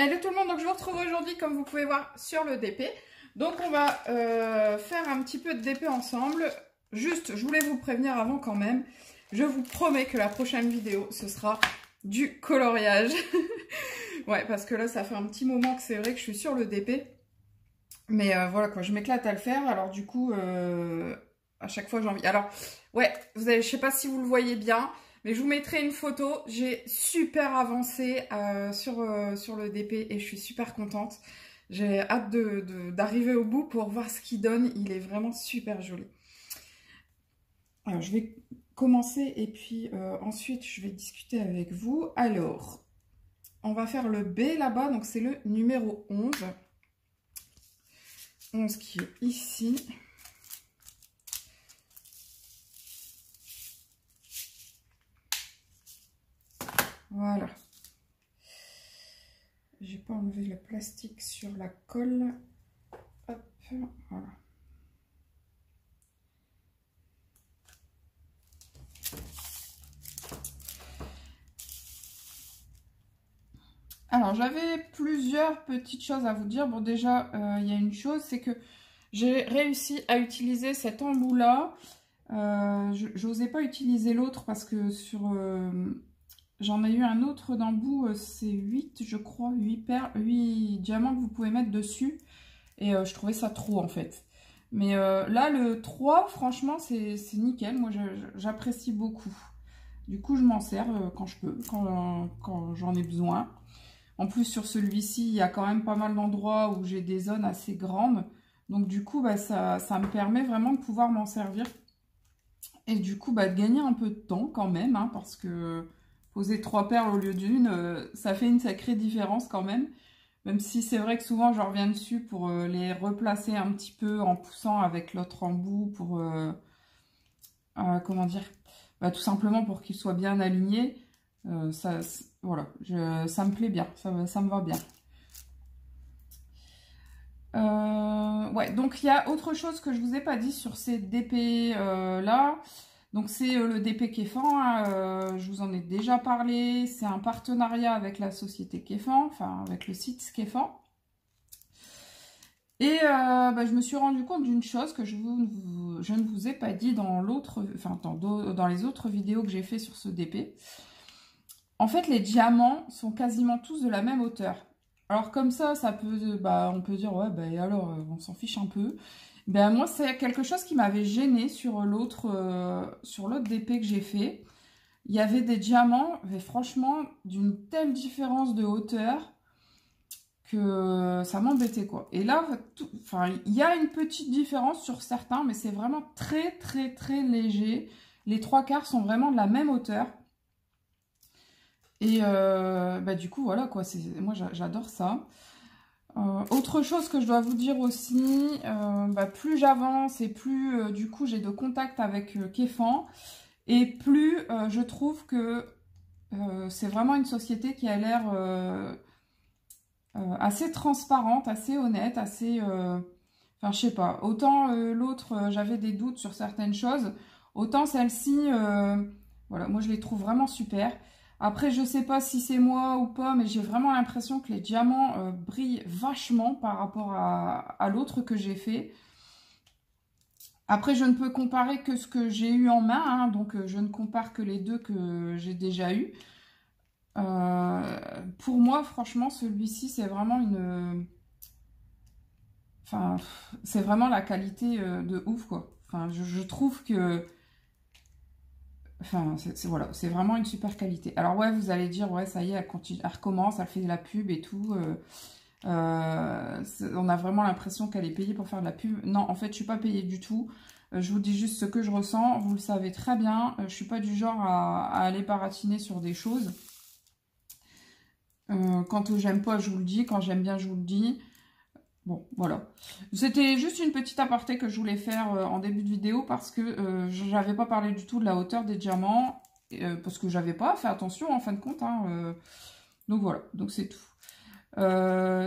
Hello tout le monde, donc je vous retrouve aujourd'hui comme vous pouvez voir sur le DP. Donc on va faire un petit peu de DP ensemble. Juste, je voulais vous prévenir avant quand même. Je vous promets que la prochaine vidéo, ce sera du coloriage. Ouais, parce que là, ça fait un petit moment que c'est vrai que je suis sur le DP. Mais voilà quoi, je m'éclate à le faire. Alors du coup, à chaque fois j'ai envie. Alors, ouais, vous avez, je sais pas si vous le voyez bien. Mais je vous mettrai une photo. J'ai super avancé sur le DP et je suis super contente. J'ai hâte d'arriver au bout pour voir ce qu'il donne. Il est vraiment super joli. Alors, je vais commencer et puis ensuite, je vais discuter avec vous. Alors, on va faire le B là-bas. Donc, c'est le numéro 11. 11 qui est ici. Voilà. J'ai pas enlevé le plastique sur la colle. Hop, voilà. Alors, j'avais plusieurs petites choses à vous dire. Bon, déjà, il y a une chose, c'est que j'ai réussi à utiliser cet embout-là. Je n'osais pas utiliser l'autre parce que sur... j'en ai eu un autre d'embout, c'est 8, je crois, 8 diamants que vous pouvez mettre dessus. Et je trouvais ça trop, en fait. Mais là, le 3, franchement, c'est nickel. Moi, j'apprécie beaucoup. Du coup, je m'en sers quand je peux, quand j'en ai besoin. En plus, sur celui-ci, il y a quand même pas mal d'endroits où j'ai des zones assez grandes. Donc, du coup, bah, ça me permet vraiment de pouvoir m'en servir. Et du coup, bah, de gagner un peu de temps quand même, hein, parce que poser 3 perles au lieu d'une, ça fait une sacrée différence quand même. Même si c'est vrai que souvent, je reviens dessus pour les replacer un petit peu en poussant avec l'autre embout pour, comment dire, bah, tout simplement pour qu'il soit bien aligné. Voilà, ça me plaît bien, ça me va bien. Ouais, donc il y a autre chose que je vous ai pas dit sur ces DP là. Donc c'est le DP Kéfan, hein, je vous en ai déjà parlé. C'est un partenariat avec la société Kéfan, enfin avec le site Kéfan. Et bah, je me suis rendu compte d'une chose que je ne vous ai pas dit dans l'autre, enfin dans les autres vidéos que j'ai fait sur ce DP. En fait, les diamants sont quasiment tous de la même hauteur. Alors comme ça peut, bah, on peut dire, ouais, bah, et alors, on s'en fiche un peu. Ben, moi, c'est quelque chose qui m'avait gêné sur l'autre DP que j'ai fait. Il y avait des diamants, mais franchement, d'une telle différence de hauteur que ça m'embêtait, quoi. Et là, enfin, il y a une petite différence sur certains, mais c'est vraiment très, très, très léger. Les 3/4 sont vraiment de la même hauteur. Et bah, du coup, voilà, quoi. Moi, j'adore ça. Autre chose que je dois vous dire aussi, bah, plus j'avance et plus, du coup, j'ai de contact avec Kéfan. Et plus je trouve que c'est vraiment une société qui a l'air assez transparente, assez honnête, assez... Enfin, je sais pas. Autant l'autre, j'avais des doutes sur certaines choses. Autant celle-ci, voilà, moi je les trouve vraiment super. Après, je sais pas si c'est moi ou pas, mais j'ai vraiment l'impression que les diamants brillent vachement par rapport à l'autre que j'ai fait. Après, je ne peux comparer que ce que j'ai eu en main, hein, donc je ne compare que les deux que j'ai déjà eu. Pour moi, franchement, celui-ci, c'est vraiment une... Enfin, c'est vraiment la qualité de ouf, quoi. Enfin, je trouve que... Enfin, voilà, c'est vraiment une super qualité. Alors ouais, vous allez dire, ouais, ça y est, elle recommence, elle fait de la pub et tout. On a vraiment l'impression qu'elle est payée pour faire de la pub. Non, en fait, je suis pas payée du tout. Je vous dis juste ce que je ressens. Vous le savez très bien. Je suis pas du genre à aller baratiner sur des choses. Quand j'aime pas, je vous le dis. Quand j'aime bien, je vous le dis. Bon, voilà. C'était juste une petite aparté que je voulais faire en début de vidéo parce que j'avais pas parlé du tout de la hauteur des diamants. Parce que j'avais pas fait attention en fin de compte. Hein, donc voilà, donc c'est tout.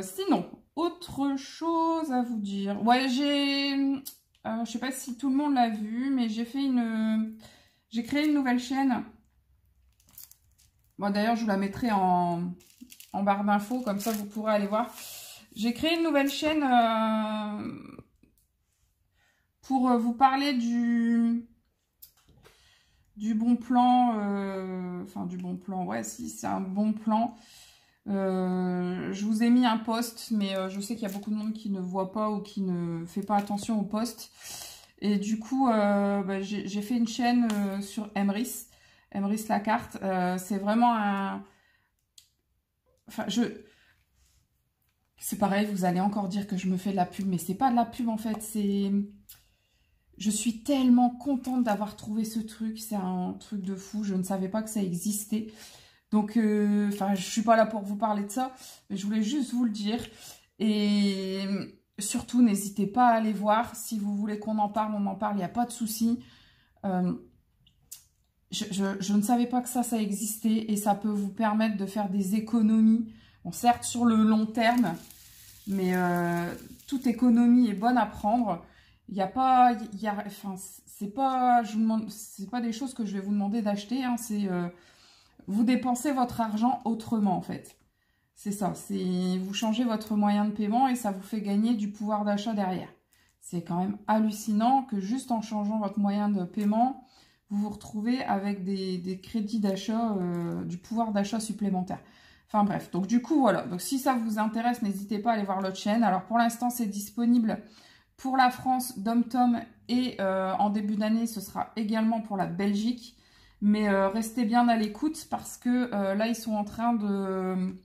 Sinon, autre chose à vous dire. Ouais, je sais pas si tout le monde l'a vu, mais j'ai créé une nouvelle chaîne. Bon, d'ailleurs, je vous la mettrai en en barre d'infos, comme ça vous pourrez aller voir. J'ai créé une nouvelle chaîne pour vous parler du bon plan, enfin du bon plan, ouais si c'est un bon plan. Je vous ai mis un post, mais je sais qu'il y a beaucoup de monde qui ne voit pas ou qui ne fait pas attention au post. Et du coup, bah, j'ai fait une chaîne sur Emrys la carte. C'est vraiment un... Enfin, c'est pareil, vous allez encore dire que je me fais de la pub, mais c'est pas de la pub en fait, c'est... Je suis tellement contente d'avoir trouvé ce truc, c'est un truc de fou, je ne savais pas que ça existait. Donc, enfin, je suis pas là pour vous parler de ça, mais je voulais juste vous le dire. Et surtout, n'hésitez pas à aller voir. Si vous voulez qu'on en parle, on en parle, il n'y a pas de souci. Je ne savais pas que ça existait et ça peut vous permettre de faire des économies. Bon, certes, sur le long terme, mais toute économie est bonne à prendre. Il n'y a pas... enfin, c'est pas des choses que je vais vous demander d'acheter, hein, c'est... vous dépensez votre argent autrement, en fait. C'est ça, vous changez votre moyen de paiement et ça vous fait gagner du pouvoir d'achat derrière. C'est quand même hallucinant que juste en changeant votre moyen de paiement, vous vous retrouvez avec des crédits d'achat, du pouvoir d'achat supplémentaire. Enfin bref, donc du coup, voilà. Donc si ça vous intéresse, n'hésitez pas à aller voir l'autre chaîne. Alors pour l'instant, c'est disponible pour la France, DomTom, et en début d'année, ce sera également pour la Belgique. Mais restez bien à l'écoute parce que là, ils sont en train de...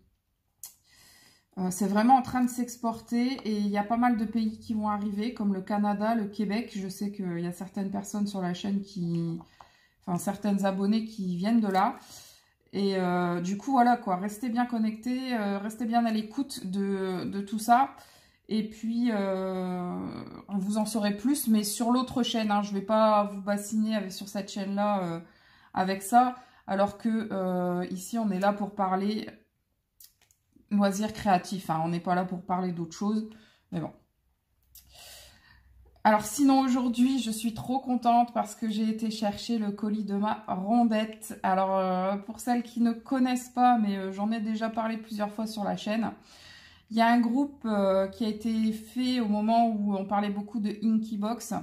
c'est vraiment en train de s'exporter et il y a pas mal de pays qui vont arriver, comme le Canada, le Québec. Je sais qu'il y a certaines personnes sur la chaîne qui... Enfin, certaines abonnés qui viennent de là. Et du coup, voilà quoi, restez bien connectés, restez bien à l'écoute de tout ça. Et puis, vous en saurez plus, mais sur l'autre chaîne, hein, je ne vais pas vous bassiner sur cette chaîne-là avec ça, alors que ici, on est là pour parler loisirs créatifs, hein, on n'est pas là pour parler d'autre chose, mais bon. Alors sinon, aujourd'hui, je suis trop contente parce que j'ai été chercher le colis de ma rondette. Alors, pour celles qui ne connaissent pas, mais j'en ai déjà parlé plusieurs fois sur la chaîne, il y a un groupe qui a été fait au moment où on parlait beaucoup de Inkybox.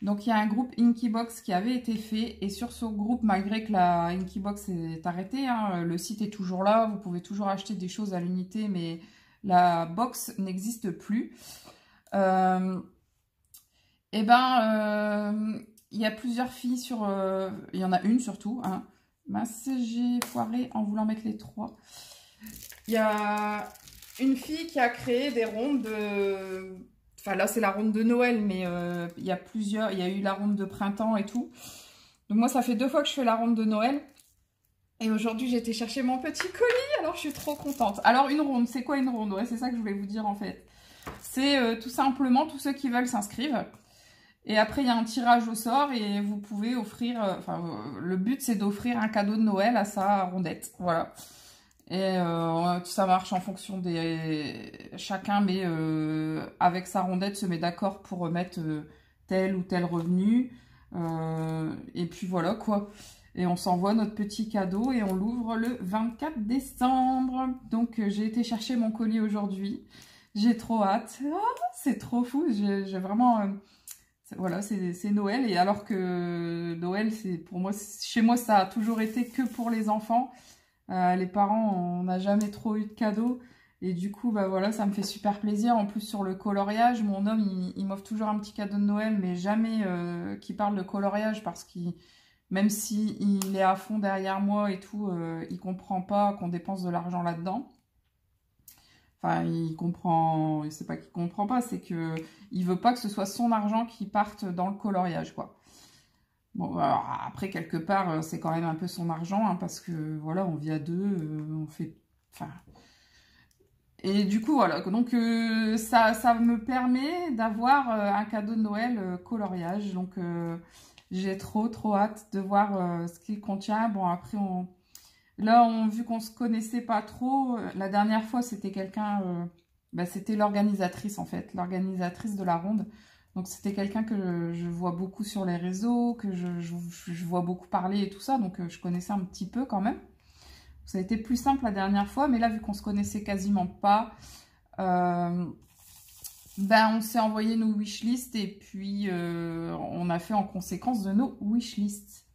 Donc, il y a un groupe Inkybox qui avait été fait. Et sur ce groupe, malgré que la Inkybox est arrêtée, hein, le site est toujours là. Vous pouvez toujours acheter des choses à l'unité, mais la box n'existe plus. Et ben, il y a plusieurs filles sur... il y en a une surtout. Hein. Mince, j'ai foiré en voulant mettre les trois. Il y a une fille qui a créé des rondes de... Enfin, là, c'est la ronde de Noël, mais il y a plusieurs... Il y a eu la ronde de printemps et tout. Donc moi, ça fait 2 fois que je fais la ronde de Noël. Et aujourd'hui, j'ai été chercher mon petit colis. Alors, je suis trop contente. Alors, une ronde, c'est quoi une ronde? Ouais, c'est ça que je voulais vous dire, en fait. C'est tout simplement tous ceux qui veulent s'inscrivent. Et après, il y a un tirage au sort et vous pouvez offrir... Enfin, le but, c'est d'offrir un cadeau de Noël à sa rondette. Voilà. Et ça marche en fonction des... Chacun, mais avec sa rondette, se met d'accord pour remettre tel ou tel revenu. Et puis voilà, quoi. Et on s'envoie notre petit cadeau et on l'ouvre le 24 décembre. Donc, j'ai été chercher mon colis aujourd'hui. J'ai trop hâte. Oh, c'est trop fou. J'ai vraiment... voilà, c'est Noël. Et alors que Noël, c'est pour moi, chez moi, ça a toujours été que pour les enfants. Les parents, on n'a jamais trop eu de cadeaux. Et du coup, bah voilà, ça me fait super plaisir. En plus, sur le coloriage, mon homme, il m'offre toujours un petit cadeau de Noël, mais jamais qu'il parle de coloriage parce qu'il, même s'il est à fond derrière moi et tout, il comprend pas qu'on dépense de l'argent là-dedans. Enfin, il comprend, c'est pas qu'il comprend pas, c'est que il veut pas que ce soit son argent qui parte dans le coloriage, quoi. Bon, alors, après, quelque part, c'est quand même un peu son argent, hein, parce que, voilà, on vit à deux, on fait... Enfin... Et du coup, voilà, donc ça me permet d'avoir un cadeau de Noël coloriage, donc j'ai trop hâte de voir ce qu'il contient. Bon, après, vu qu'on se connaissait pas trop, la dernière fois, c'était quelqu'un... c'était l'organisatrice, en fait, l'organisatrice de la ronde. Donc, c'était quelqu'un que je vois beaucoup sur les réseaux, que je vois beaucoup parler et tout ça. Donc, je connaissais un petit peu quand même. Ça a été plus simple la dernière fois, mais là, vu qu'on se connaissait quasiment pas, ben, on s'est envoyé nos wishlists et puis on a fait en conséquence de nos wishlists.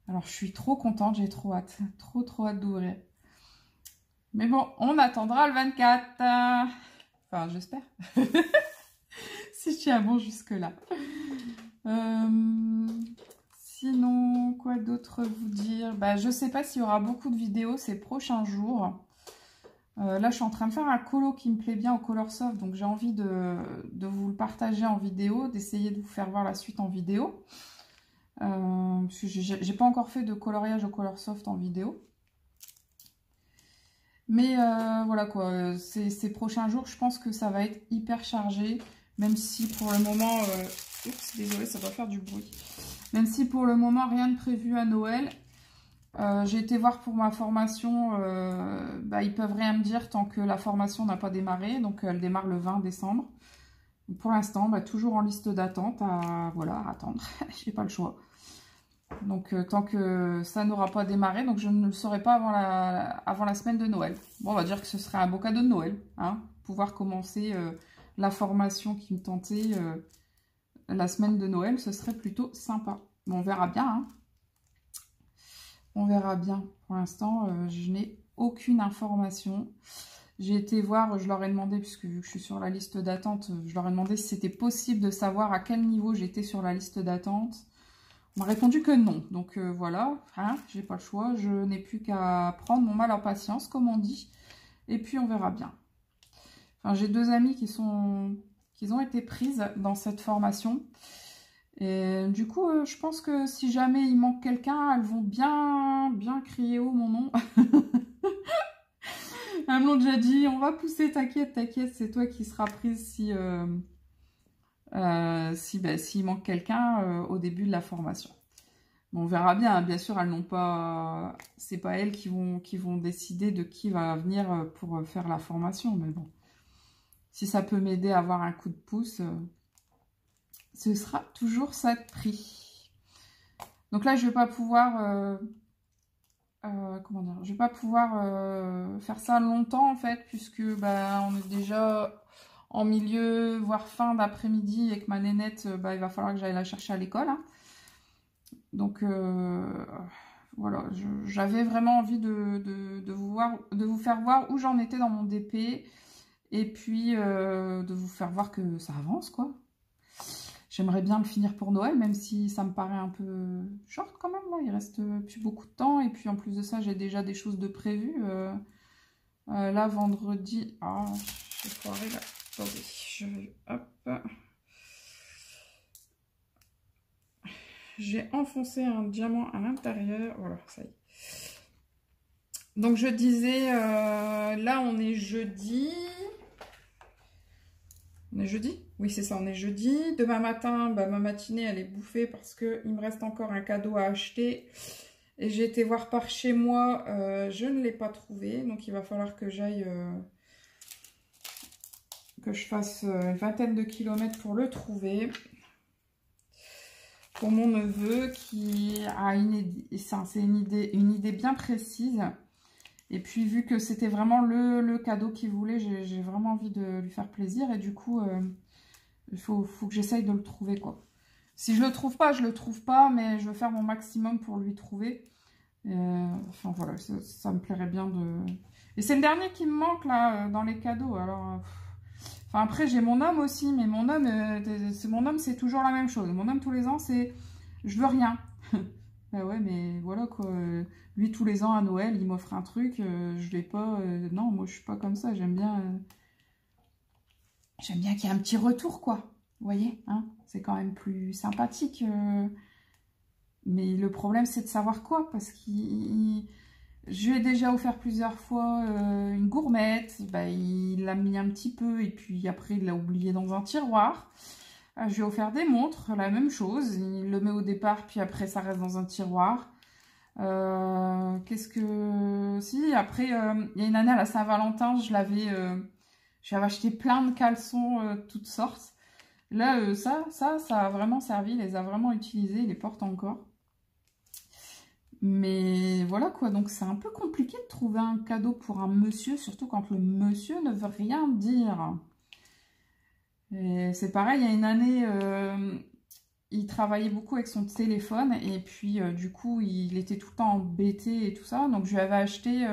Alors, je suis trop contente, j'ai trop hâte. Trop hâte d'ouvrir. Mais bon, on attendra le 24. Enfin, j'espère. Si je tiens bon jusque-là. Sinon, quoi d'autre vous dire? Bah, je sais pas s'il y aura beaucoup de vidéos ces prochains jours. Là, je suis en train de faire un colo qui me plaît bien au Colorsoft. Donc, j'ai envie de vous le partager en vidéo, d'essayer de vous faire voir la suite en vidéo. Parce que j'ai pas encore fait de coloriage au Colorsoft en vidéo. Mais voilà quoi, ces prochains jours, je pense que ça va être hyper chargé. Même si pour le moment... oups, désolé, ça doit faire du bruit. Même si pour le moment, rien de prévu à Noël. J'ai été voir pour ma formation. Bah, ils peuvent rien me dire tant que la formation n'a pas démarré. Donc, elle démarre le 20 décembre. Donc, pour l'instant, bah, toujours en liste d'attente voilà, à attendre. J'ai pas le choix. Donc, tant que ça n'aura pas démarré, donc je ne le saurai pas avant la semaine de Noël. Bon, on va dire que ce serait un beau cadeau de Noël. Hein, pouvoir commencer la formation qui me tentait la semaine de Noël, ce serait plutôt sympa. Bon, on verra bien. Hein. On verra bien. Pour l'instant, je n'ai aucune information. J'ai été voir, je leur ai demandé, puisque vu que je suis sur la liste d'attente, je leur ai demandé si c'était possible de savoir à quel niveau j'étais sur la liste d'attente. On m'a répondu que non. Donc voilà, hein, j'ai pas le choix. Je n'ai plus qu'à prendre mon mal en patience, comme on dit. Et puis on verra bien. Enfin, j'ai 2 amies qui ont été prises dans cette formation. Et du coup, je pense que si jamais il manque quelqu'un, elles vont bien crier haut mon nom. Elles me l'ont déjà dit, on va pousser, t'inquiète, c'est toi qui seras prise s'il manque quelqu'un au début de la formation. Bon, on verra bien, hein. Bien sûr, elles n'ont pas... C'est pas elles qui vont décider de qui va venir pour faire la formation, mais bon. Si ça peut m'aider à avoir un coup de pouce, ce sera toujours ça de prix. Donc là, je vais pas pouvoir... comment dire, je vais pas pouvoir faire ça longtemps en fait, puisque bah, on est déjà en milieu, voire fin d'après-midi, et que ma nénette, bah, il va falloir que j'aille la chercher à l'école. Hein. Donc voilà, j'avais vraiment envie de vous faire voir où j'en étais dans mon DP, et puis de vous faire voir que ça avance quoi. J'aimerais bien le finir pour Noël, même si ça me paraît un peu short quand même. Là. Il reste plus beaucoup de temps. Et puis en plus de ça, j'ai déjà des choses de prévues. Là, vendredi... Ah, j'ai foiré là. Attendez, hop. J'ai enfoncé un diamant à l'intérieur. Voilà, ça y est. Donc je disais, là on est jeudi... On est jeudi? Oui, c'est ça, on est jeudi. Demain matin, bah, ma matinée, elle est bouffée parce qu'il me reste encore un cadeau à acheter. Et j'ai été voir par chez moi, je ne l'ai pas trouvé. Donc, il va falloir que j'aille, que je fasse une vingtaine de kilomètres pour le trouver. Pour mon neveu qui a une idée bien précise. Et puis, vu que c'était vraiment le cadeau qu'il voulait, j'ai vraiment envie de lui faire plaisir. Et du coup, il faut que j'essaye de le trouver, quoi. Si je le trouve pas, je le trouve pas, mais je veux faire mon maximum pour lui trouver. Enfin, voilà, ça me plairait bien de... Et c'est le dernier qui me manque, là, dans les cadeaux. Alors, enfin, après, j'ai mon homme aussi, mais mon homme, c'est toujours la même chose. Mon homme, tous les ans, c'est... Je veux rien. Bah ouais, mais voilà quoi. Lui, tous les ans à Noël, il m'offre un truc. Je l'ai pas. Non, moi, je suis pas comme ça. J'aime bien qu'il y ait un petit retour, quoi. Vous voyez, hein, c'est quand même plus sympathique. Mais le problème, c'est de savoir quoi. Parce que je lui ai déjà offert plusieurs fois une gourmette. Bah, il l'a mis un petit peu. Et puis après, il l'a oublié dans un tiroir. Je lui ai offert des montres, la même chose. Il le met au départ, puis après, ça reste dans un tiroir. Qu'est-ce que... Si, après, il y a une année à la Saint-Valentin, j'avais acheté plein de caleçons, toutes sortes. Là, ça a vraiment servi, il les a vraiment utilisés, il les porte encore. Mais voilà quoi, donc c'est un peu compliqué de trouver un cadeau pour un monsieur, surtout quand le monsieur ne veut rien dire. Et c'est pareil, il y a une année, il travaillait beaucoup avec son téléphone et puis du coup, il était tout le temps embêté et tout ça. Donc je lui avais acheté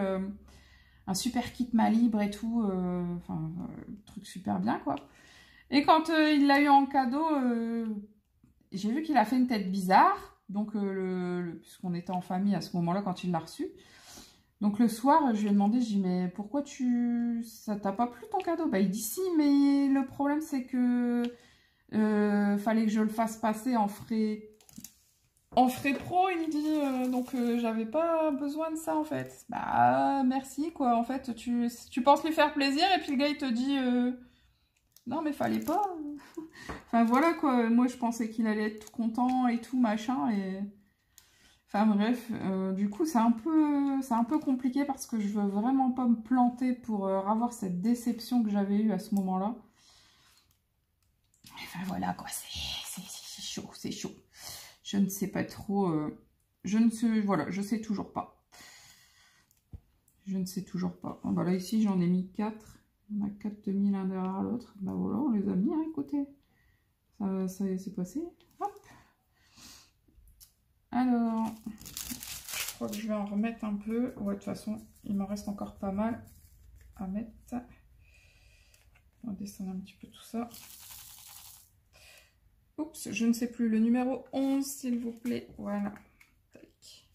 un super kit main libre et tout, enfin, truc super bien quoi. Et quand il l'a eu en cadeau, j'ai vu qu'il a fait une tête bizarre. Donc, puisqu'on était en famille à ce moment-là quand il l'a reçu. Donc, le soir, je lui ai demandé, je lui ai dit, mais pourquoi ça t'a pas plu ton cadeau? Bah, il dit, si, mais le problème, c'est que fallait que je le fasse passer en frais pro, il dit, donc j'avais pas besoin de ça, en fait. Bah, merci, quoi. En fait, tu penses lui faire plaisir, et puis le gars, il te dit, non, mais fallait pas. Enfin, voilà, quoi. Moi, je pensais qu'il allait être tout content et tout, machin, et... Enfin, bref, du coup, c'est un peu compliqué parce que je veux vraiment pas me planter pour avoir cette déception que j'avais eue à ce moment-là. Enfin, voilà, quoi. C'est chaud, c'est chaud. Je ne sais pas trop... Voilà, je sais toujours pas. Je ne sais toujours pas. Bon, bah là, ici, j'en ai mis 4. On a 4 demi l'un derrière l'autre. Bah voilà, on les a mis, hein, écoutez. Ça s'est passé. Hop. Alors, je crois que je vais en remettre un peu. Ouais, de toute façon, il m'en reste encore pas mal à mettre. On va descendre un petit peu tout ça. Oups, je ne sais plus. Le numéro 11, s'il vous plaît. Voilà. Tac.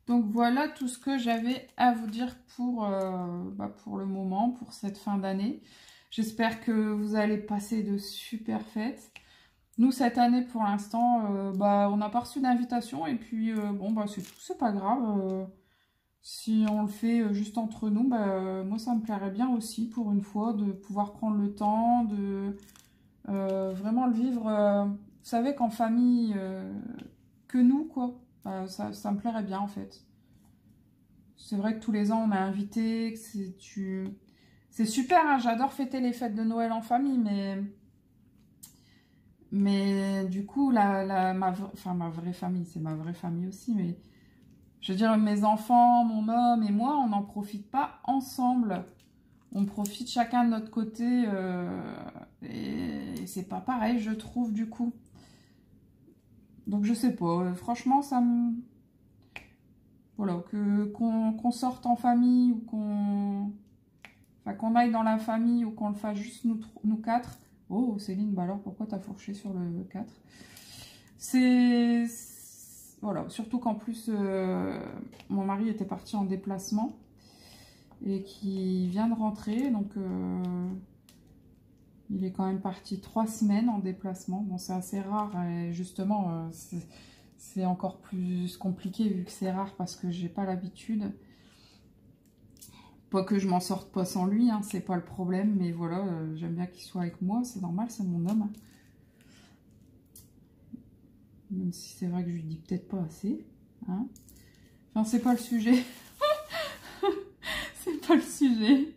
Donc voilà tout ce que j'avais à vous dire pour le moment, pour cette fin d'année. J'espère que vous allez passer de super fêtes. Nous, cette année, pour l'instant, on n'a pas reçu d'invitation. Et puis, bon, bah, c'est tout, c'est pas grave. Si on le fait juste entre nous, moi, ça me plairait bien aussi, pour une fois, de pouvoir prendre le temps, de vraiment le vivre, vous savez, qu'en famille, que nous, quoi. Ça me plairait bien, en fait. C'est vrai que tous les ans, on a invité, c'est super, hein, j'adore fêter les fêtes de Noël en famille, mais du coup, ma vraie famille, c'est ma vraie famille aussi, mais je veux dire, mes enfants, mon homme et moi, on n'en profite pas ensemble. On profite chacun de notre côté, et c'est pas pareil, je trouve, du coup. Donc, je sais pas, franchement, ça me... Voilà, qu'on sorte en famille ou qu'on aille dans la famille ou qu'on le fasse juste nous quatre. Oh, Céline, bah alors pourquoi t'as fourché sur le 4? Voilà, surtout qu'en plus, mon mari était parti en déplacement et qui vient de rentrer, donc il est quand même parti 3 semaines en déplacement. Bon, c'est assez rare et justement, c'est encore plus compliqué vu que c'est rare parce que j'ai pas l'habitude. Pas que je m'en sorte pas sans lui, hein, c'est pas le problème, mais voilà, j'aime bien qu'il soit avec moi, c'est normal, c'est mon homme. Même si c'est vrai que je lui dis peut-être pas assez. Hein. Enfin, c'est pas le sujet. C'est pas le sujet.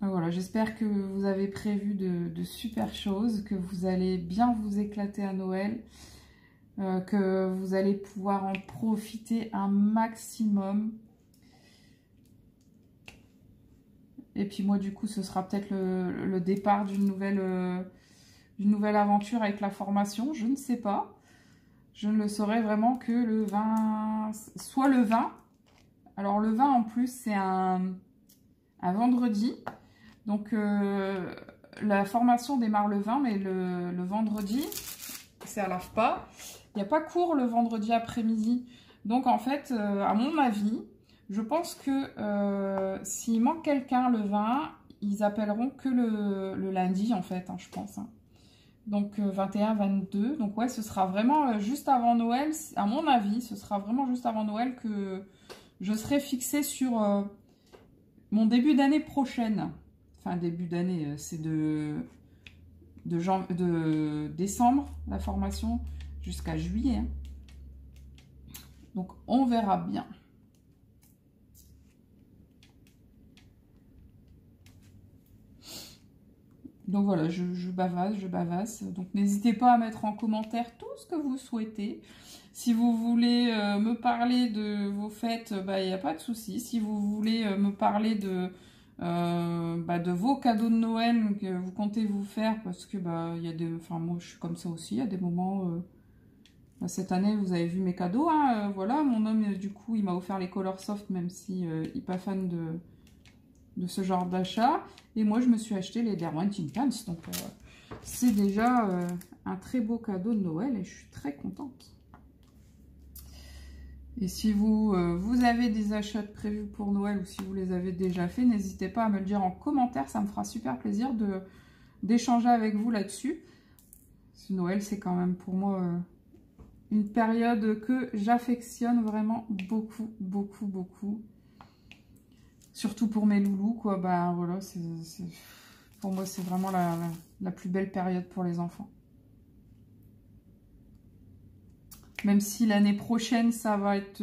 Voilà, j'espère que vous avez prévu de super choses, que vous allez bien vous éclater à Noël, que vous allez pouvoir en profiter un maximum. Et puis moi, du coup, ce sera peut-être le départ d'une nouvelle aventure avec la formation, je ne sais pas. Je ne le saurai vraiment que le 20, soit le 20. Alors le 20 en plus, c'est un vendredi. Donc la formation démarre le 20, mais le vendredi, c'est à l'AFPA. Il n'y a pas cours le vendredi après-midi. Donc en fait, à mon avis, je pense que s'il manque quelqu'un le 20, ils appelleront que le lundi en fait, hein, je pense. Hein. Donc 21, 22. Donc ouais, ce sera vraiment juste avant Noël. À mon avis, ce sera vraiment juste avant Noël que je serai fixée sur mon début d'année prochaine. Enfin, début d'année, c'est de décembre, la formation, jusqu'à juillet. Hein. Donc, on verra bien. Donc voilà, je bavasse, je bavasse. Donc n'hésitez pas à mettre en commentaire tout ce que vous souhaitez. Si vous voulez me parler de vos fêtes, bah, il n'y a pas de souci. Si vous voulez me parler de vos cadeaux de Noël que vous comptez vous faire, parce que bah, y a des, enfin, moi je suis comme ça aussi, il y a des moments... bah, cette année, vous avez vu mes cadeaux, hein, voilà, mon homme, du coup, il m'a offert les Color Soft, même si il n'est pas fan de ce genre d'achat. Et moi, je me suis acheté les Derwent Intense, donc c'est déjà un très beau cadeau de Noël et je suis très contente. Et si vous avez des achats prévus pour Noël ou si vous les avez déjà fait, n'hésitez pas à me le dire en commentaire, ça me fera super plaisir d'échanger avec vous là-dessus. Noël, c'est quand même pour moi une période que j'affectionne vraiment beaucoup, beaucoup, beaucoup. Surtout pour mes loulous, quoi. Bah voilà, pour moi, c'est vraiment la plus belle période pour les enfants. Même si l'année prochaine, ça va être...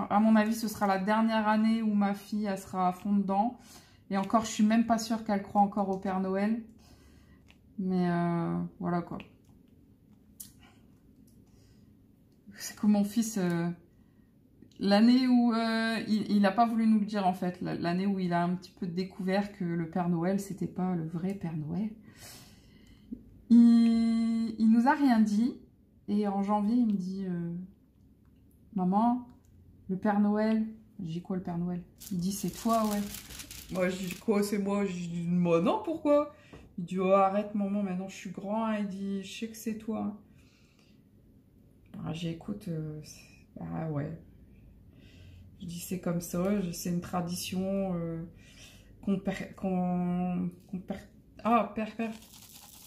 à mon avis, ce sera la dernière année où ma fille, elle sera à fond dedans. Et encore, je suis même pas sûre qu'elle croit encore au Père Noël. Mais voilà, quoi. C'est que mon fils... l'année où il n'a pas voulu nous le dire, en fait. L'année où il a un petit peu découvert que le Père Noël, c'était pas le vrai Père Noël. Il nous a rien dit. Et en janvier, il me dit maman, le Père Noël. J'ai dit quoi, le Père Noël? Il dit c'est toi, ouais. Moi, je dis quoi, c'est moi? Je dis moi, non, pourquoi? Il dit oh, arrête, maman, maintenant je suis grand. Il dit je sais que c'est toi. Ah, j'écoute, ah ouais. Je dis c'est comme ça, c'est une tradition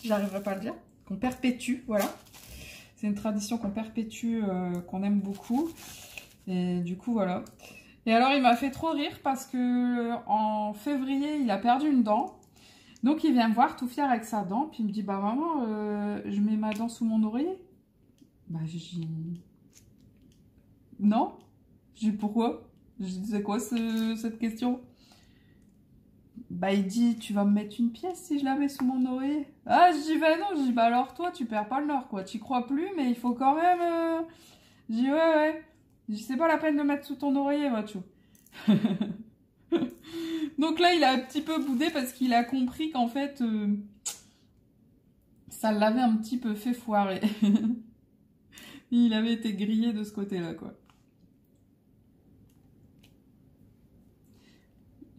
j'arriverai pas à le dire, qu'on perpétue, voilà. C'est une tradition qu'on perpétue, qu'on aime beaucoup. Et du coup, voilà. Et alors, il m'a fait trop rire parce que en février, il a perdu une dent. Donc, il vient me voir tout fier avec sa dent. Puis, il me dit, bah maman, je mets ma dent sous mon oreiller. Bah, j'ai dit, non. J'ai dit, pourquoi? Je dis, c'est quoi cette question? Bah, il dit, tu vas me mettre une pièce si je la mets sous mon oreiller. Ah, je dis, bah non. Je dis, bah alors toi, tu perds pas le nord, quoi. Tu crois plus, mais il faut quand même... Je dis, ouais, ouais. Je dis, c'est pas la peine de mettre sous ton oreiller, macho. Donc là, il a un petit peu boudé parce qu'il a compris qu'en fait, ça l'avait un petit peu fait foirer. Il avait été grillé de ce côté-là, quoi.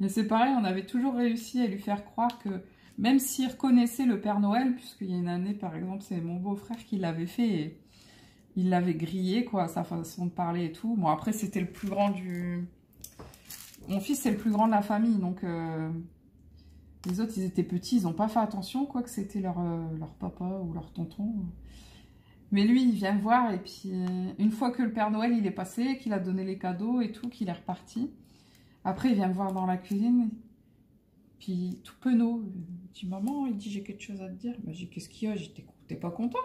Mais c'est pareil, on avait toujours réussi à lui faire croire que, même s'il reconnaissait le Père Noël, puisqu'il y a une année, par exemple, c'est mon beau-frère qui l'avait fait, et il l'avait grillé, quoi, sa façon de parler et tout. Bon, après, c'était le plus grand du... Mon fils, c'est le plus grand de la famille, donc... Les autres, ils étaient petits, ils n'ont pas fait attention, quoi, que c'était leur papa ou leur tonton. Mais lui, il vient me voir, et puis, une fois que le Père Noël, il est passé, qu'il a donné les cadeaux et tout, qu'il est reparti... Après, il vient me voir dans la cuisine, puis tout penaud. Il dit, maman, il dit, j'ai quelque chose à te dire. Bah, j'ai dit, qu'est-ce qu'il y a? J'ai dit, t'es pas content?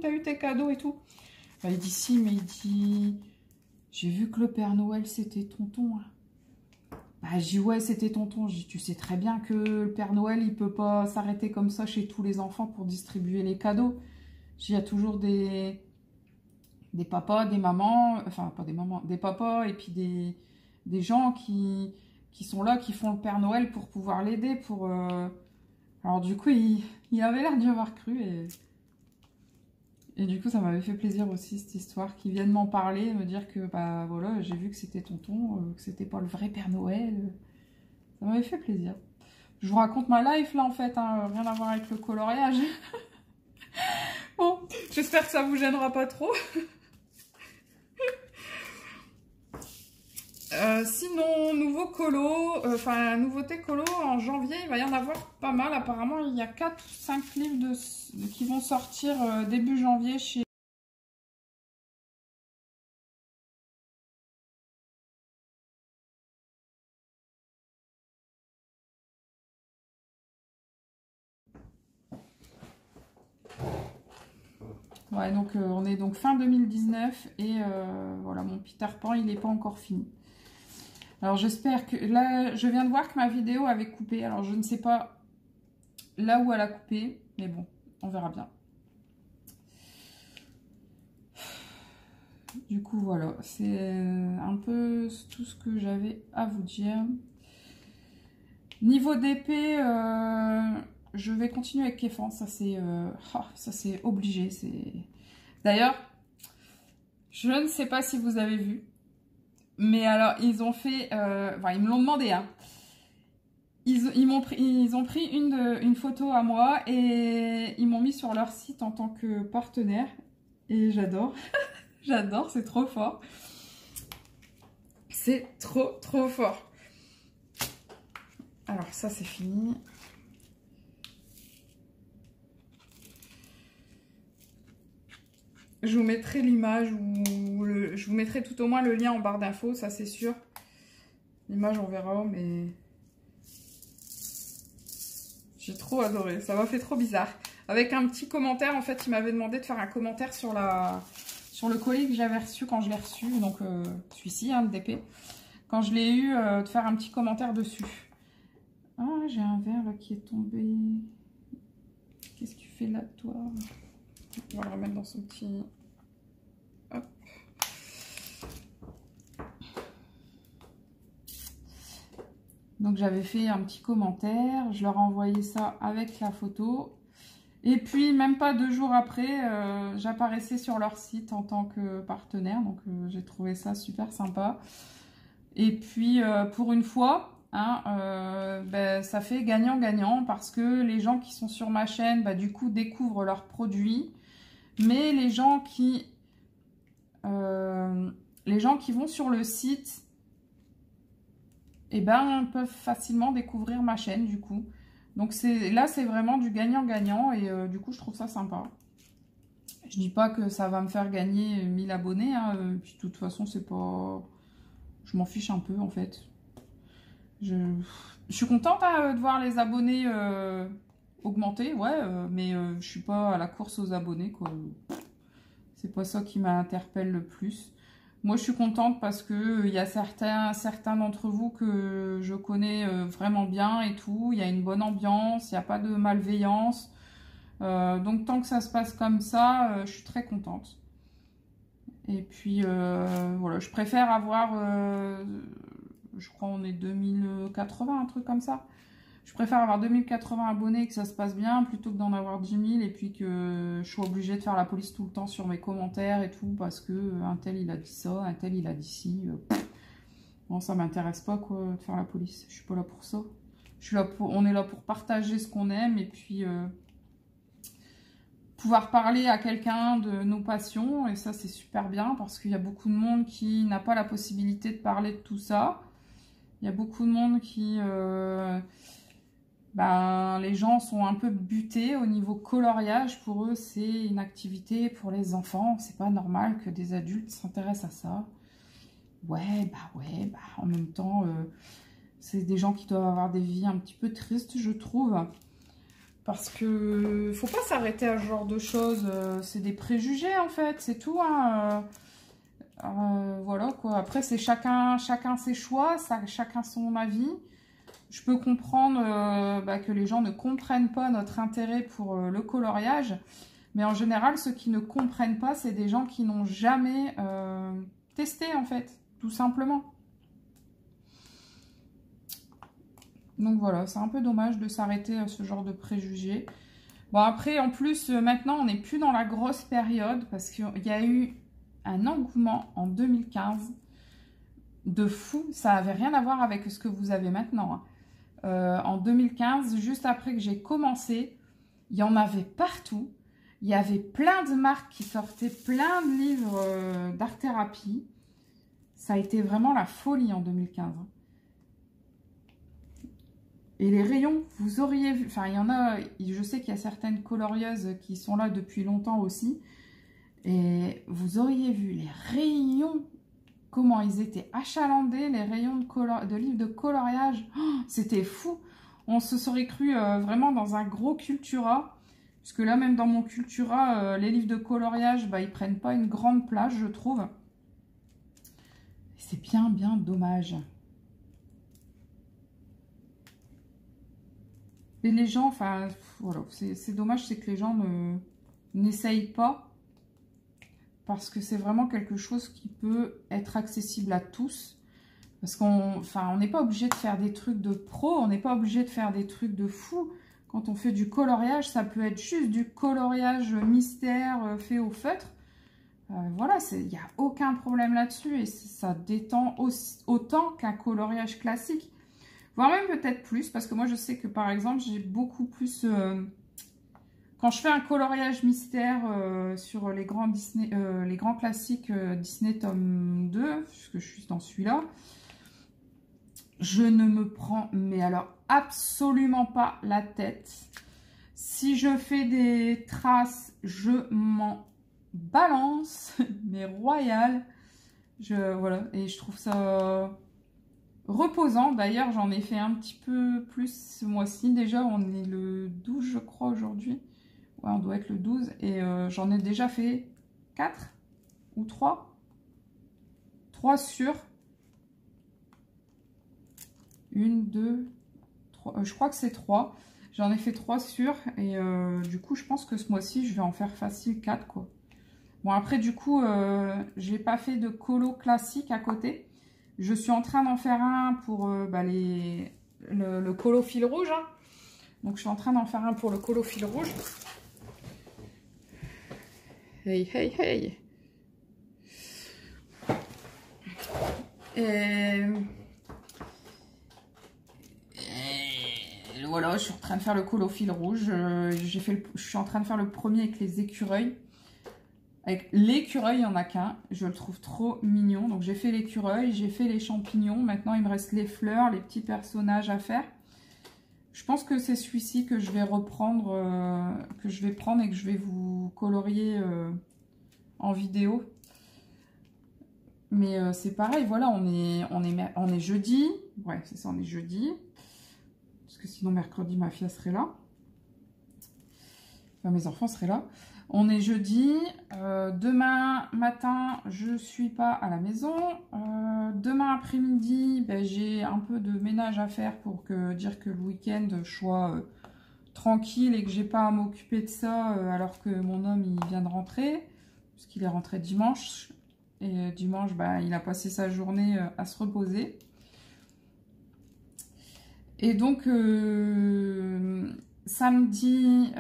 T'as eu tes cadeaux et tout. Bah, il dit, si, mais il dit, j'ai vu que le Père Noël, c'était tonton. Bah, j'ai dit, ouais, c'était tonton. J'ai dit, tu sais très bien que le Père Noël, il peut pas s'arrêter comme ça chez tous les enfants pour distribuer les cadeaux. J'ai dit, il y a toujours des papas, des mamans, enfin, pas des mamans, des papas et puis des gens qui sont là, qui font le Père Noël pour pouvoir l'aider. Alors du coup, il avait l'air d'y avoir cru. Et du coup, ça m'avait fait plaisir aussi, cette histoire, qu'ils viennent m'en parler, me dire que, bah voilà, j'ai vu que c'était tonton, que c'était pas le vrai Père Noël. Ça m'avait fait plaisir. Je vous raconte ma life, là, en fait, hein, rien à voir avec le coloriage. Bon, j'espère que ça vous gênera pas trop. Sinon, nouveau colo, nouveauté colo, en janvier, il va y en avoir pas mal. Apparemment, il y a 4 ou 5 livres qui vont sortir début janvier chez... Ouais, donc on est donc fin 2019 et voilà, mon Peter Pan, il n'est pas encore fini. Alors j'espère que... Là, je viens de voir que ma vidéo avait coupé. Alors je ne sais pas là où elle a coupé. Mais bon, on verra bien. Du coup, voilà. C'est un peu tout ce que j'avais à vous dire. Niveau d'épée, je vais continuer avec Kéfan. Ça, c'est obligé. D'ailleurs, je ne sais pas si vous avez vu. Mais alors, ils ont fait... enfin, ils me l'ont demandé, hein. Ils ont pris une photo à moi et ils m'ont mis sur leur site en tant que partenaire. Et j'adore. J'adore, c'est trop fort. C'est trop, trop fort. Alors, ça, c'est fini. Je vous mettrai l'image ou je vous mettrai tout au moins le lien en barre d'infos, ça c'est sûr. L'image, on verra, mais... J'ai trop adoré, ça m'a fait trop bizarre. Avec un petit commentaire, en fait, il m'avait demandé de faire un commentaire sur le colis que j'avais reçu quand je l'ai reçu. Donc, celui-ci, hein, de DP. Quand je l'ai eu, de faire un petit commentaire dessus. Ah, j'ai un verre là, qui est tombé. Qu'est-ce que tu fais là, toi? On va le remettre dans son petit... Hop. Donc j'avais fait un petit commentaire, je leur ai envoyé ça avec la photo. Et puis même pas 2 jours après, j'apparaissais sur leur site en tant que partenaire. Donc j'ai trouvé ça super sympa. Et puis pour une fois, hein, ben, ça fait gagnant-gagnant parce que les gens qui sont sur ma chaîne, ben, du coup, découvrent leurs produits. Mais les gens qui vont sur le site, eh ben, peuvent facilement découvrir ma chaîne, du coup. Donc là, c'est vraiment du gagnant-gagnant et du coup, je trouve ça sympa. Je dis pas que ça va me faire gagner 1000 abonnés, hein, puis de toute façon, c'est pas... Je m'en fiche un peu, en fait. Je suis contente hein, de voir les abonnés augmenter, ouais, mais je suis pas à la course aux abonnés, quoi. C'est pas ça qui m'interpelle le plus. Moi, je suis contente parce que il y a certains d'entre vous que je connais vraiment bien et tout. Il y a une bonne ambiance, il n'y a pas de malveillance. Donc, tant que ça se passe comme ça, je suis très contente. Et puis, voilà, je préfère avoir, je crois on est 2080, un truc comme ça. Je préfère avoir 2080 abonnés et que ça se passe bien plutôt que d'en avoir 10 000 et puis que je sois obligée de faire la police tout le temps sur mes commentaires et tout parce que un tel il a dit ça, un tel il a dit ci. Bon, ça m'intéresse pas quoi de faire la police. Je suis pas là pour ça. Je suis là on est là pour partager ce qu'on aime et puis pouvoir parler à quelqu'un de nos passions et ça c'est super bien parce qu'il y a beaucoup de monde qui n'a pas la possibilité de parler de tout ça. Il y a beaucoup de monde qui... ben, les gens sont un peu butés au niveau coloriage. Pour eux, c'est une activité pour les enfants. C'est pas normal que des adultes s'intéressent à ça. Ouais, en même temps, c'est des gens qui doivent avoir des vies un petit peu tristes, je trouve. Parce que faut pas s'arrêter à ce genre de choses. C'est des préjugés, en fait, c'est tout. Hein. Voilà, quoi. Après, c'est chacun ses choix, chacun son avis. Je peux comprendre que les gens ne comprennent pas notre intérêt pour le coloriage. Mais en général, ceux qui ne comprennent pas, c'est des gens qui n'ont jamais testé, en fait. Tout simplement. Donc voilà, c'est un peu dommage de s'arrêter à ce genre de préjugés. Bon, après, en plus, maintenant, on n'est plus dans la grosse période. Parce qu'il y a eu un engouement en 2015 de fou. Ça n'avait rien à voir avec ce que vous avez maintenant, hein. En 2015, juste après que j'ai commencé, il y en avait partout. Il y avait plein de marques qui sortaient plein de livres d'art-thérapie. Ça a été vraiment la folie en 2015. Et les rayons, vous auriez vu... Enfin, il y en a... Je sais qu'il y a certaines colorieuses qui sont là depuis longtemps aussi. Et vous auriez vu les rayons... Comment ils étaient achalandés, les rayons de livres de coloriage. Oh, c'était fou. On se serait cru vraiment dans un gros Cultura. Parce que là, même dans mon Cultura, les livres de coloriage, bah, ils prennent pas une grande place, je trouve. C'est bien, bien dommage. Et les gens, enfin, voilà, c'est dommage, c'est que les gens n'essayent pas. Parce que c'est vraiment quelque chose qui peut être accessible à tous. Parce on n'est pas obligé de faire des trucs de pro, on n'est pas obligé de faire des trucs de fou. Quand on fait du coloriage, ça peut être juste du coloriage mystère fait au feutre. Voilà, il n'y a aucun problème là-dessus et ça détend autant qu'un coloriage classique. Voire même peut-être plus, parce que moi je sais que par exemple, j'ai beaucoup plus... quand je fais un coloriage mystère sur les grands classiques Disney tome 2, puisque je suis dans celui-là, je ne me prends, mais alors absolument pas la tête. Si je fais des traces, je m'en balance, mais royal. Voilà, et je trouve ça reposant. D'ailleurs, j'en ai fait un petit peu plus ce mois-ci. Déjà, on est le 12, je crois, aujourd'hui. Ouais, on doit être le 12. Et j'en ai déjà fait 4 ou 3. 3 sur... 1, 2, 3. Je crois que c'est 3. J'en ai fait 3 sur. Et du coup, je pense que ce mois-ci, je vais en faire facile 4, quoi. Bon, après, du coup, j'ai pas fait de colo classique à côté. Je suis en train d'en faire un pour le colo fil rouge. Hein. Donc, je suis en train d'en faire un pour le colo fil rouge. Hey, hey, hey. Et voilà, je suis en train de faire le colo fil rouge. Je suis en train de faire le premier avec les écureuils. Avec l'écureuil, il n'y en a qu'un. Je le trouve trop mignon. Donc, j'ai fait l'écureuil, j'ai fait les champignons. Maintenant, il me reste les fleurs, les petits personnages à faire. Je pense que c'est celui-ci que je vais reprendre, que je vais prendre et que je vais vous colorier en vidéo. Mais c'est pareil, voilà, on est jeudi. Ouais, c'est ça, on est jeudi. Parce que sinon, mercredi, ma fille serait là. Enfin, mes enfants seraient là. On est jeudi. Demain matin, je suis pas à la maison. Demain après-midi, ben, j'ai un peu de ménage à faire pour dire que le week-end, je sois tranquille et que j'ai pas à m'occuper de ça alors que mon homme, il vient de rentrer. Parce qu'il est rentré dimanche. Et dimanche, ben, il a passé sa journée à se reposer. Et donc... samedi,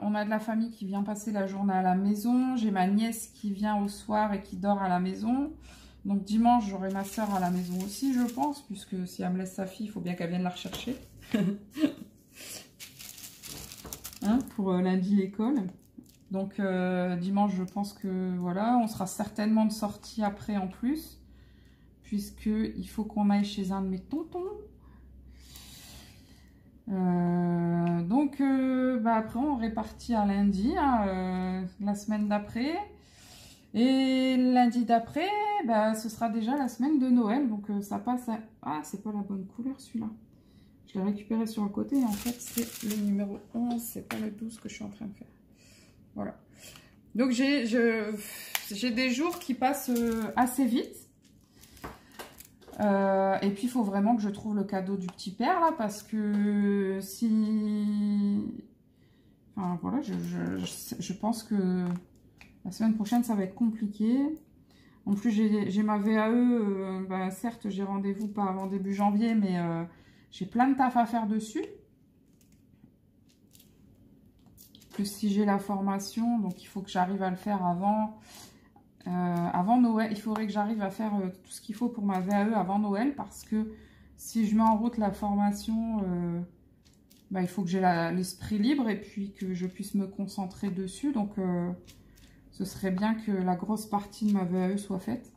on a de la famille qui vient passer la journée à la maison. J'ai ma nièce qui vient au soir et qui dort à la maison. Donc dimanche, j'aurai ma soeur à la maison aussi, je pense. Puisque si elle me laisse sa fille, il faut bien qu'elle vienne la rechercher. Hein, pour lundi l'école. Donc dimanche, je pense que voilà, on sera certainement de sortie après en plus. Puisqu'il faut qu'on aille chez un de mes tontons. Donc après on répartit à lundi, hein, la semaine d'après, et lundi d'après ce sera déjà la semaine de Noël, donc ça passe à... Ah, c'est pas la bonne couleur celui-là, je l'ai récupéré sur le côté et en fait c'est le numéro 11, c'est pas le 12 que je suis en train de faire. Voilà, donc j'ai des jours qui passent assez vite. Et puis il faut vraiment que je trouve le cadeau du petit père là, parce que si... Enfin voilà, je pense que la semaine prochaine ça va être compliqué. En plus j'ai ma VAE, certes j'ai rendez-vous pas avant début janvier, mais j'ai plein de taf à faire dessus. Plus si j'ai la formation, donc il faut que j'arrive à le faire avant Noël. Il faudrait que j'arrive à faire tout ce qu'il faut pour ma VAE avant Noël, parce que si je mets en route la formation, il faut que j'ai l'esprit libre et puis que je puisse me concentrer dessus. Donc ce serait bien que la grosse partie de ma VAE soit faite.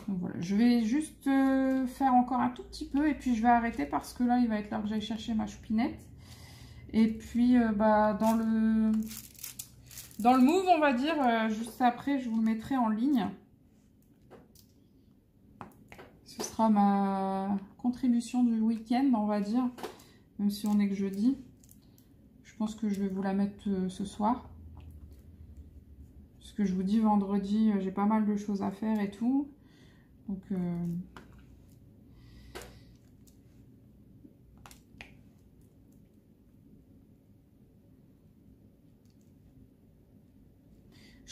Donc voilà, je vais juste faire encore un tout petit peu et puis je vais arrêter parce que là il va être l'heure que j'aille chercher ma choupinette. Et puis dans le move, on va dire, juste après, je vous le mettrai en ligne. Ce sera ma contribution du week-end, on va dire. Même si on est que jeudi. Je pense que je vais vous la mettre ce soir. Parce que je vous dis, vendredi, j'ai pas mal de choses à faire et tout. Donc,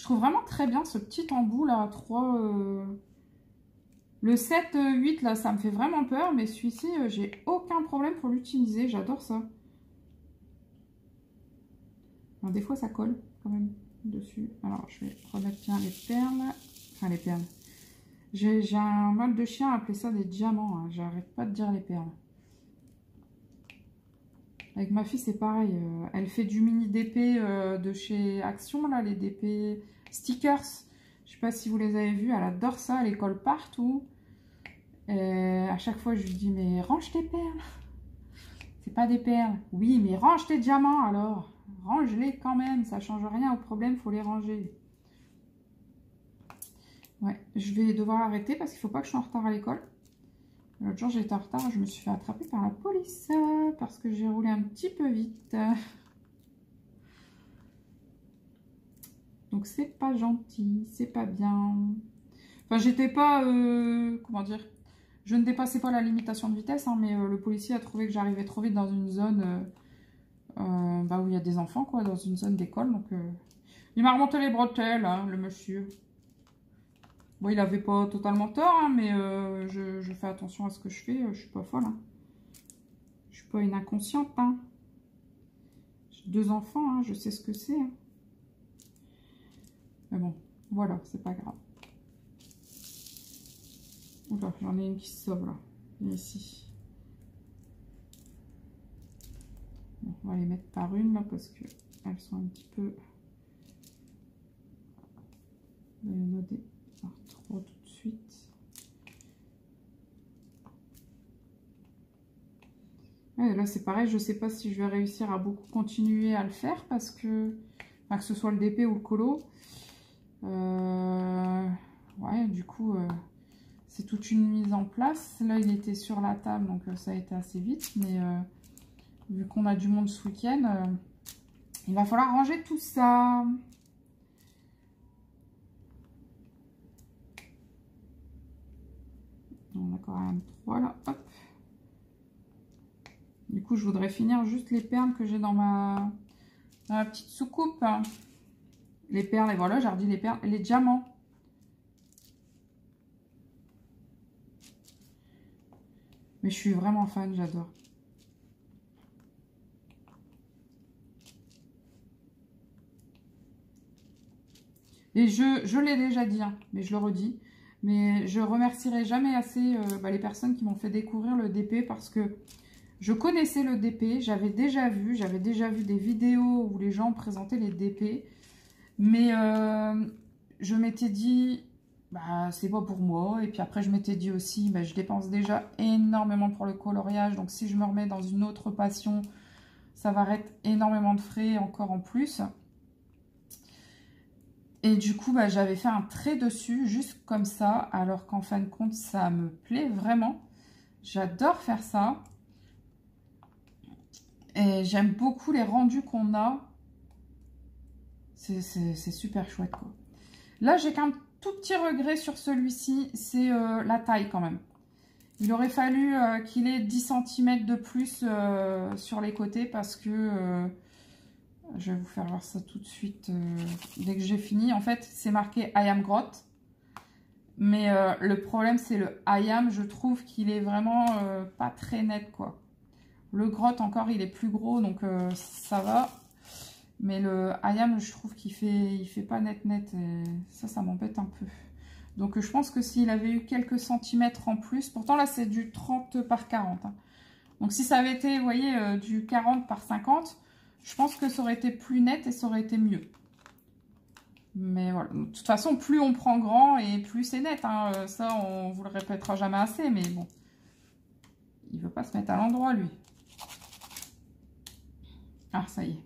trouve vraiment très bien ce petit embout là, 3... Le 7-8 là, ça me fait vraiment peur, mais celui-ci, j'ai aucun problème pour l'utiliser, j'adore ça. Alors, des fois ça colle quand même dessus. Alors je vais remettre bien les perles, enfin les perles. J'ai un mode de chien à appeler ça des diamants, hein. J'arrête pas de dire les perles. Avec ma fille, c'est pareil. Elle fait du mini DP de chez Action, là, les DP stickers. Je sais pas si vous les avez vus. Elle adore ça. Elle les colle partout. Et à chaque fois, je lui dis, mais range tes perles. C'est pas des perles. Oui, mais range tes diamants, alors. Range-les quand même. Ça change rien au problème. Faut les ranger. Ouais, je vais devoir arrêter parce qu'il faut pas que je sois en retard à l'école. L'autre jour, j'étais en retard, je me suis fait attraper par la police parce que j'ai roulé un petit peu vite. Donc, c'est pas gentil, c'est pas bien. Enfin, j'étais pas... comment dire? Je ne dépassais pas la limitation de vitesse, hein, mais le policier a trouvé que j'arrivais trop vite dans une zone où il y a des enfants, quoi, dans une zone d'école. Donc, il m'a remonté les bretelles, hein, le monsieur. Bon, il avait pas totalement tort, hein, mais je fais attention à ce que je fais. Je suis pas folle. Hein. Je suis pas une inconsciente. Hein. J'ai 2 enfants, hein, je sais ce que c'est. Hein. Mais bon, voilà, c'est pas grave. Oula, j'en ai une qui se sauve là. Ici. Bon, on va les mettre par une là parce que elles sont un petit peu... Il y en a des... Alors, 3 tout de suite. Ouais, là c'est pareil, je sais pas si je vais réussir à beaucoup continuer à le faire parce que, enfin, que ce soit le DP ou le colo. Ouais, du coup, c'est toute une mise en place. Là, il était sur la table, donc ça a été assez vite. Mais vu qu'on a du monde ce week-end, il va falloir ranger tout ça. On a quand même 3 là, hop. Du coup, je voudrais finir juste les perles que j'ai dans ma petite soucoupe. Les perles, et voilà, j'ai redit les perles. Et les diamants. Mais je suis vraiment fan, j'adore. Et je l'ai déjà dit, hein, mais je le redis. Mais je remercierai jamais assez les personnes qui m'ont fait découvrir le DP parce que je connaissais le DP, j'avais déjà vu des vidéos où les gens présentaient les DP. Mais je m'étais dit, bah, c'est pas pour moi. Et puis après, je m'étais dit aussi, bah, je dépense déjà énormément pour le coloriage. Donc si je me remets dans une autre passion, ça va être énormément de frais encore en plus. Et du coup, bah, j'avais fait un trait dessus, juste comme ça, alors qu'en fin de compte, ça me plaît vraiment. J'adore faire ça. Et j'aime beaucoup les rendus qu'on a. C'est super chouette, quoi. Là, j'ai qu'un tout petit regret sur celui-ci, c'est la taille quand même. Il aurait fallu qu'il ait 10 cm de plus sur les côtés parce que... je vais vous faire voir ça tout de suite dès que j'ai fini. En fait, c'est marqué I am grotte. Mais le problème, c'est le I am. Je trouve qu'il est vraiment pas très net, quoi. Le grotte, encore, il est plus gros, donc ça va. Mais le I am, je trouve qu'il fait pas net. Et ça m'embête un peu. Donc, je pense que s'il avait eu quelques centimètres en plus... Pourtant, là, c'est du 30 par 40. Hein. Donc, si ça avait été, vous voyez, du 40 par 50... Je pense que ça aurait été plus net et ça aurait été mieux. Mais voilà. De toute façon, plus on prend grand et plus c'est net. Hein. Ça, on vous le répétera jamais assez. Mais bon. Il veut pas se mettre à l'endroit, lui. Ah, ça y est.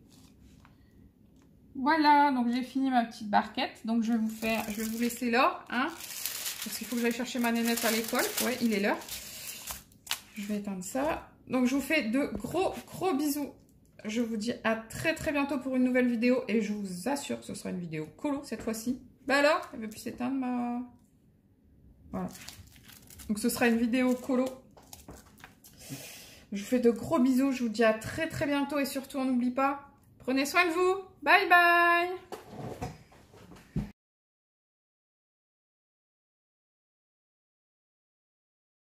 Voilà. Donc, j'ai fini ma petite barquette. Donc, je vais vous laisser là. Hein, parce qu'il faut que j'aille chercher ma nénette à l'école. Ouais, il est l'heure. Je vais éteindre ça. Donc, je vous fais de gros bisous. Je vous dis à très bientôt pour une nouvelle vidéo. Et je vous assure que ce sera une vidéo colo cette fois-ci. Bah là, elle veut plus s'éteindre ma... Voilà. Donc ce sera une vidéo colo. Je vous fais de gros bisous. Je vous dis à très bientôt. Et surtout, on n'oublie pas, prenez soin de vous. Bye bye.